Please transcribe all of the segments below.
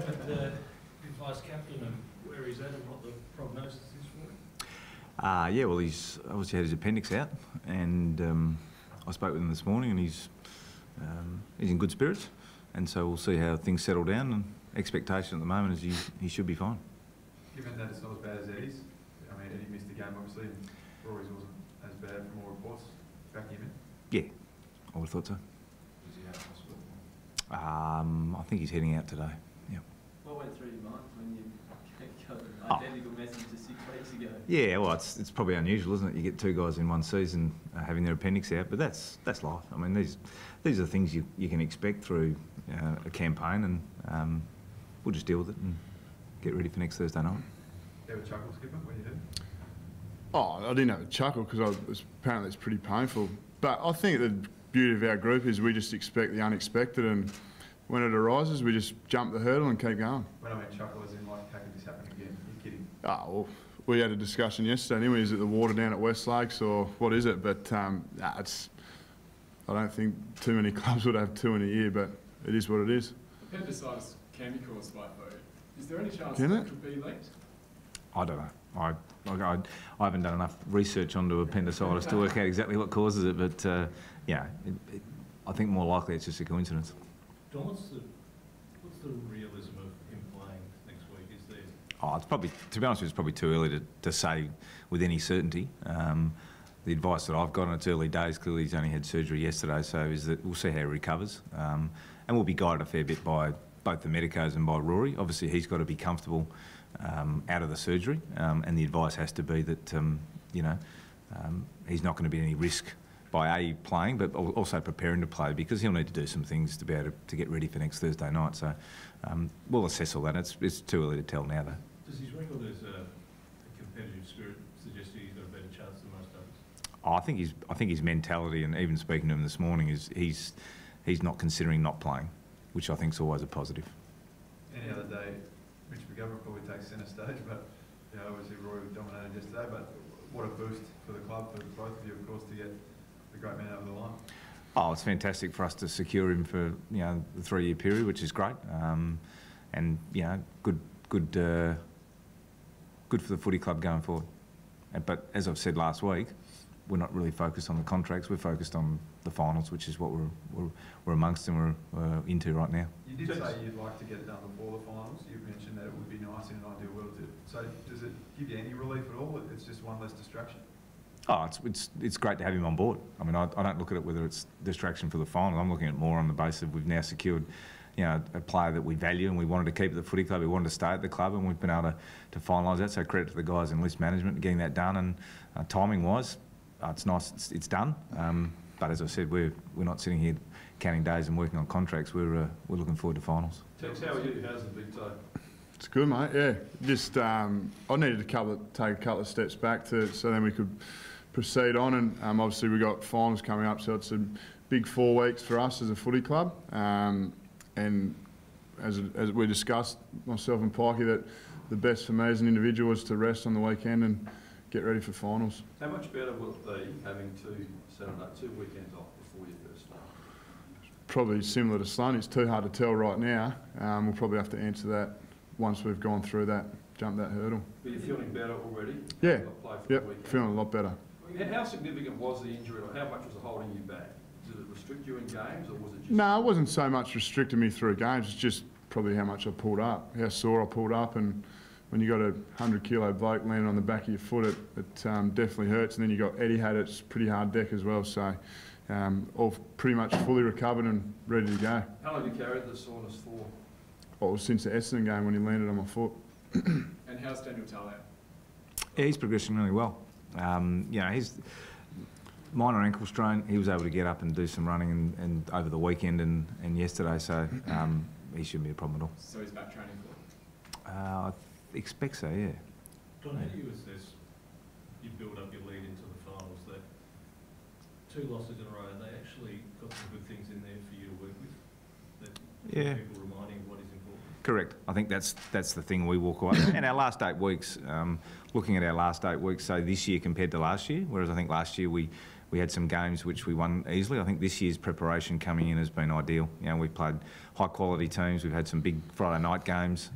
the vice captain and where he's at and what the prognosis is for him? Yeah, well, he's obviously had his appendix out, and I spoke with him this morning, and he's in good spirits, and so we'll see how things settle down. And expectation at the moment is he should be fine. Given that it's not as bad as Eddie's, I mean, Eddie missed the game obviously, and Rory's wasn't as bad from all reports. Back him in? Yeah, I would have thought so. Is he out hospital? I think he's heading out today. Yeah. What went through your mind when you got an identical message just 6 weeks ago? Yeah, well, it's probably unusual, isn't it? You get two guys in one season having their appendix out, but that's life. I mean, these are things you can expect through a campaign, and we'll just deal with it and get ready for next Thursday night. You have a chuckle, Skipper, when you did? Oh, I didn't have a chuckle because apparently it's pretty painful. But I think the beauty of our group is we just expect the unexpected, and when it arises, we just jump the hurdle and keep going. When I mean chuckle, as in like, how can this happen again? You're kidding? Oh, well, we had a discussion yesterday anyway, is it the water down at West Lakes or what is it? But I don't think too many clubs would have two in a year, but it is what it is. Appendicitis can be caused by food. Is there any chance Can that it? could be linked? I don't know. I haven't done enough research onto appendicitis to work out exactly what causes it, but yeah, I think more likely it's just a coincidence. Don, what's the realism of him playing next week? Is there? Oh, it's probably, to be honest with you, it's probably too early to say with any certainty. The advice that I've got, and it's early days, clearly he's only had surgery yesterday, so is that we'll see how he recovers, and we'll be guided a fair bit by both the medicos and by Rory. Obviously, he's got to be comfortable out of the surgery, and the advice has to be that he's not going to be any risk by playing, but also preparing to play, because he'll need to do some things to be able to get ready for next Thursday night. So we'll assess all that. It's too early to tell now, though. Does his record as a competitive spirit suggest he's got a better chance than most others? Oh, I think his mentality, and even speaking to him this morning, is he's not considering not playing, which I think is always a positive. Any other day, Mitch McGovern probably takes centre stage, but obviously Roy dominated yesterday. But what a boost for the club, for both of you, of course, to get the great man over the line. Oh, it's fantastic for us to secure him for the 3-year period, which is great, and good for the footy club going forward. But as I've said last week, we're not really focused on the contracts. We're focused on the finals, which is what we're amongst and we're into right now. You did say you'd like to get it done before the finals. You mentioned that it would be nice in an ideal world. So does it give you any relief at all? It's just one less distraction. Oh, it's great to have him on board. I mean, I don't look at it whether it's distraction for the final. I'm looking at it more on the basis of we've now secured, a player that we value and we wanted to keep at the footy club. We wanted to stay at the club, and we've been able to finalise that. So credit to the guys in list management getting that done. And timing-wise, it's nice. It's done. But as I said, we're not sitting here counting days and working on contracts. We're looking forward to finals. Tex, how are you? How's the big toe? It's good, mate. Yeah, just I needed to take a couple of steps back so then we could proceed on, and obviously we got finals coming up, so it's a big 4 weeks for us as a footy club. And as we discussed, myself and Pyke, that the best for me as an individual is to rest on the weekend and get ready for finals. How much better will it be having 2 weekends off before your first start? Probably similar to Sloan. It's too hard to tell right now. We'll probably have to answer that once we've gone through that, jump that hurdle. Are you feeling better already? Yeah, yep, feeling a lot better. How significant was the injury, or how much was it holding you back? Did it restrict you in games, or was it just... No, it wasn't so much restricting me through games, it's just probably how much I pulled up, how sore I pulled up, and when you got a 100-kilo bloke landing on the back of your foot, it definitely hurts. And then you got Eddie had it's pretty hard deck as well, so all pretty much fully recovered and ready to go. How long have you carried the soreness for? Well, it was since the Essendon game when he landed on my foot. And how's Daniel Talau? Yeah, he's progressing really well. He's minor ankle strain. He was able to get up and do some running and over the weekend and yesterday, so he shouldn't be a problem at all. So he's back training for? I expect so, yeah. Don, how do you assess you build up your lead into the finals? That 2 losses in a row, they actually got some good things in there for you to work with? That people reminding what is important? Correct. I think that's the thing we walk away. And our last 8 weeks, looking at our last 8 weeks, say this year compared to last year, whereas I think last year we we had some games which we won easily. I think this year's preparation coming in has been ideal. You know, we've played high quality teams. We've had some big Friday night games.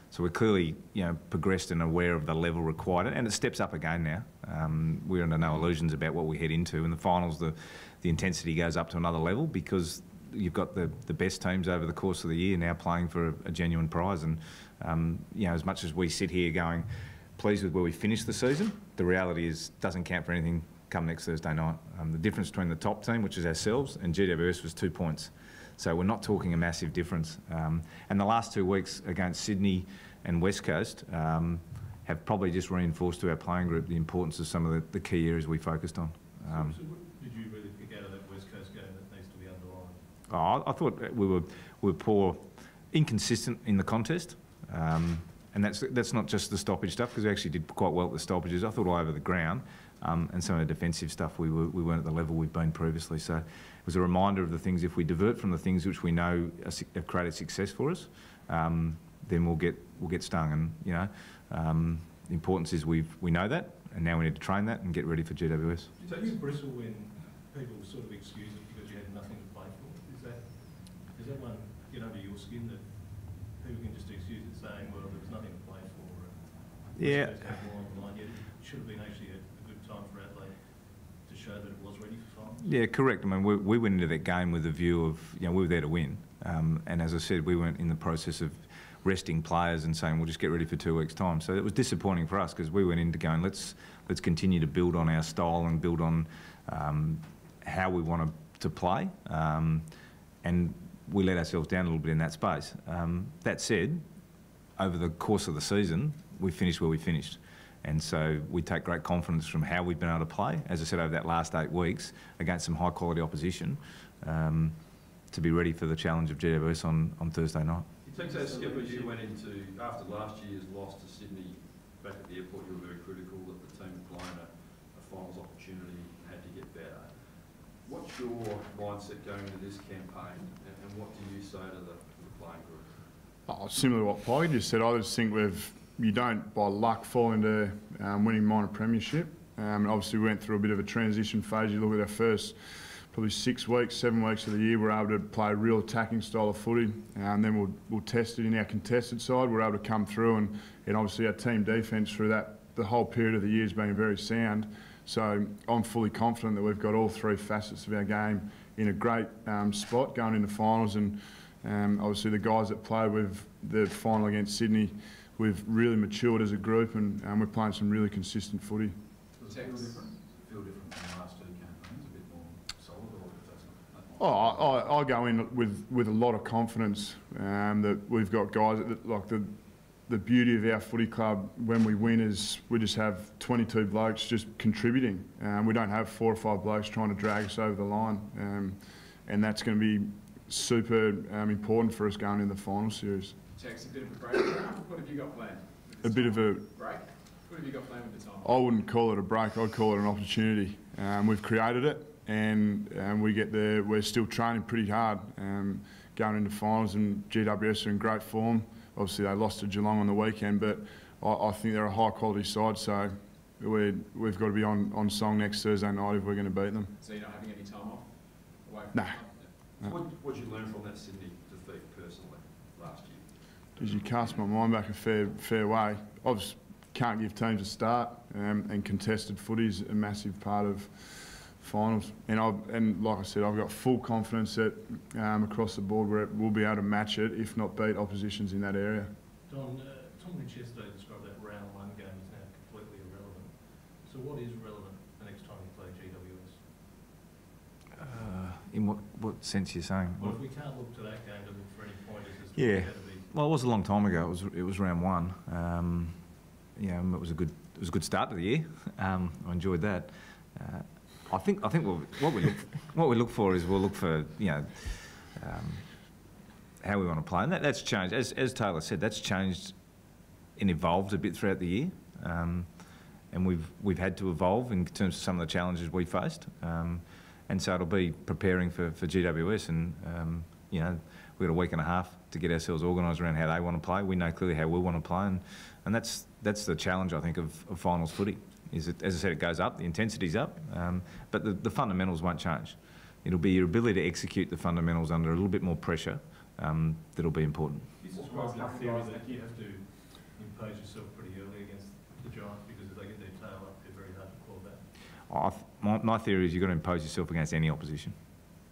So we're clearly, you know, progressed and aware of the level required, and it steps up again now. We're under no illusions about what we head into. In the finals, the intensity goes up to another level because you've got the best teams over the course of the year now playing for a genuine prize. And you know, as much as we sit here going pleased with where we finished the season, the reality is doesn't count for anything come next Thursday night. The difference between the top team, which is ourselves, and GWS was 2 points. So we're not talking a massive difference. And the last 2 weeks against Sydney and West Coast have probably just reinforced to our playing group the importance of some of the key areas we focused on. So what did you really pick out of that West Coast game that needs to be underlined? I thought we were poor, inconsistent in the contest. And that's not just the stoppage stuff, because we actually did quite well at the stoppages. I thought all over the ground, and some of the defensive stuff we weren't at the level we've been previously. So it was a reminder of the things. If we divert from the things which we know have created success for us, then we'll get stung. And you know, the importance is we know that, and now we need to train that and get ready for GWS. Do you bristle when people sort of excuse it because you had nothing to play for? Does that one get under your skin that people can just excuse it saying, well, there was nothing to play for? Yeah. It should have been actually a good time for Adelaide to show that it was ready for finals. Yeah, correct. I mean, we went into that game with a view of, you know, we were there to win. And as I said, we weren't in the process of resting players and saying, we'll just get ready for 2 weeks' time. So it was disappointing for us because we went into going, let's continue to build on our style and build on how we want to play. And we let ourselves down a little bit in that space. That said, over the course of the season, we finished where we finished. And so we take great confidence from how we've been able to play, as I said, over that last 8 weeks against some high quality opposition, to be ready for the challenge of GWS on Thursday night. You think so, Skipper, you went into, after last year's loss to Sydney back at the airport, you were very critical that the team had blown a finals opportunity and had to get better. What's your mindset going into this campaign, and what do you say to the playing group? Oh, similar to what Pyke just said, I just think you don't by luck fall into winning minor premiership. Obviously we went through a bit of a transition phase. You look at our first probably 6 weeks, 7 weeks of the year, we're able to play a real attacking style of footy, and then we'll test it in our contested side. We're able to come through, and obviously our team defence through the whole period of the year has been very sound. So I'm fully confident that we've got all 3 facets of our game in a great spot going into finals. And obviously the guys that played with the final against Sydney, we've really matured as a group, and we're playing some really consistent footy. Does it feel different from the last 2 campaigns? A bit more solid, or that's not? I go in with a lot of confidence that we've got guys that, like the beauty of our footy club when we win is we just have 22 blokes just contributing. We don't have 4 or 5 blokes trying to drag us over the line, and that's going to be super important for us going into the final series. Tex, a bit of a break. What have you got planned? A bit of a break? What have you got planned with the time? I wouldn't call it a break. I'd call it an opportunity. We've created it, and we get there. We're still training pretty hard, going into finals, and GWS are in great form. Obviously, they lost to Geelong on the weekend, but I think they're a high-quality side, so we've got to be on song next Thursday night if we're going to beat them. So you're not having any time off? Away from No. So what did you learn from that Sydney defeat personally last year? As you cast my mind back a fair way, I just can't give teams a start, and contested footy is a massive part of finals. And like I said, I've got full confidence that across the board we'll be able to match it, if not beat oppositions in that area. Don, Tom Lynch yesterday described that round 1 game as now completely irrelevant. So what is relevant the next time you play GWS? In what sense you're saying? Well, if we can't look to that game to look for any pointers as to Yeah. what's going to be. Well, it was a long time ago. It was round 1. Yeah, it was a good start to the year. I enjoyed that. I think what we look for is we'll look for, you know, how we want to play, and that's changed. As Taylor said, that's changed and evolved a bit throughout the year, and we've had to evolve in terms of some of the challenges we faced, and so it'll be preparing for GWS, and you know, we've got a week and a half to get ourselves organised around how they want to play. We know clearly how we want to play, and that's the challenge, I think, of finals footy. is that, as I said, it goes up, the intensity's up, but the fundamentals won't change. It'll be your ability to execute the fundamentals under a little bit more pressure that'll be important. This is why the theory that you have to impose yourself pretty early against the Giants, because if they get their tail up, they're very hard to claw back. My theory is you've got to impose yourself against any opposition.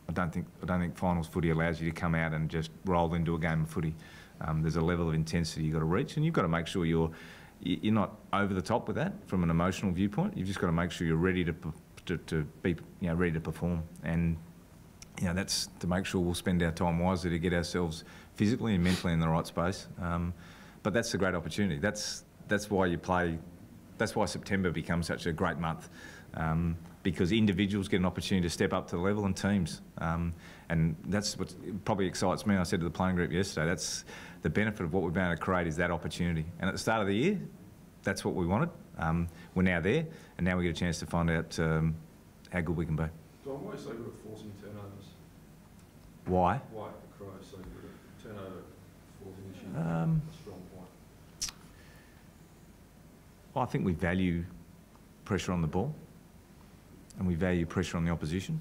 I don't think finals footy allows you to come out and just roll into a game of footy. There's a level of intensity you've got to reach, and you've got to make sure you're not over the top with that from an emotional viewpoint. You've just got to make sure you're ready to be ready to perform, and that's to make sure we'll spend our time wisely to get ourselves physically and mentally in the right space. But that's a great opportunity. That's why you play. That's why September becomes such a great month. Because individuals get an opportunity to step up to the level, and teams. And that's what probably excites me. I said to the playing group yesterday, that's the benefit of what we've been able to create, is that opportunity. And at the start of the year, that's what we wanted. We're now there, and now we get a chance to find out how good we can be. Don, why are you so good at forcing turnovers? Why? Why are the Crows so good at turnover forcing this year? A strong point. Well, I think we value pressure on the ball, and we value pressure on the opposition.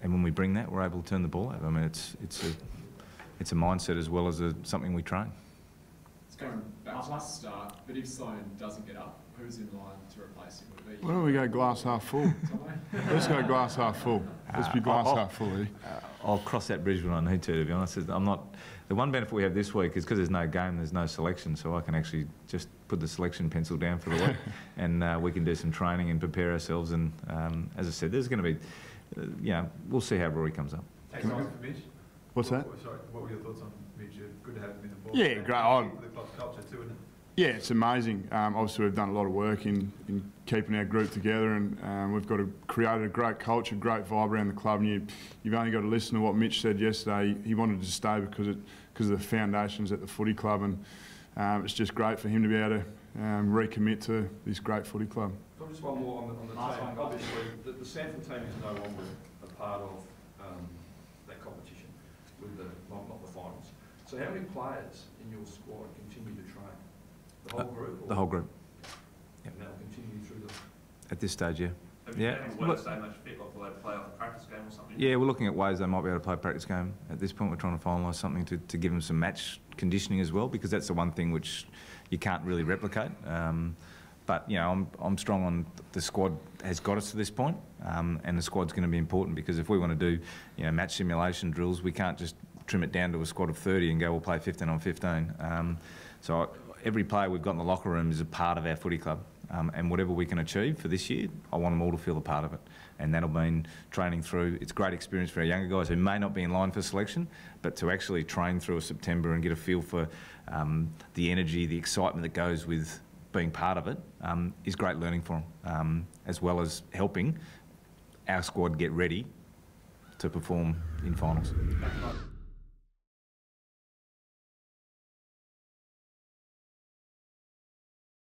And when we bring that, we're able to turn the ball over. I mean, it's a mindset as well as something we train. It's going back to the start, but if Sloan doesn't get up, who's in line to replace him? Would it be? Why don't we go glass half full? Let's go glass half full. Let's be glass half full, Eddie. I'll cross that bridge when I need to be honest. I'm not. The one benefit we have this week is because there's no game, there's no selection, so I can actually just put the selection pencil down for the week, and we can do some training and prepare ourselves. And as I said, there's going to be, we'll see how Rory comes up. Thanks for Mitch. What's that? Sorry, what were your thoughts on Mitch? Good to have him in the ball. Yeah, great. For the club's culture too, isn't it? Yeah, it's amazing. Obviously, we've done a lot of work in keeping our group together, and we've created a great culture, great vibe around the club. And you've only got to listen to what Mitch said yesterday. He wanted to stay because of the foundations at the footy club, and it's just great for him to be able to recommit to this great footy club. Just one more on the team. Obviously, the Sanford team is no longer a part of that competition with not the finals. So how many players in your squad continue to train? The whole group? The whole group. Yep. And that will continue through at this stage, yeah. Have you found where they stay much fit, like will they play off a practice game or something? Yeah, we're looking at ways they might be able to play a practice game. At this point, we're trying to finalise something to give them some match conditioning as well, because that's the one thing which you can't really replicate. But I'm strong on the squad has got us to this point, and the squad's going to be important, because if we want to do match simulation drills, we can't just trim it down to a squad of 30 and go, we'll play 15 on 15. So every player we've got in the locker room is a part of our footy club, and whatever we can achieve for this year, I want them all to feel a part of it, and that'll mean training through. It's a great experience for our younger guys who may not be in line for selection, but to actually train through a September and get a feel for the energy, the excitement that goes with being part of it is great learning for them, as well as helping our squad get ready to perform in finals.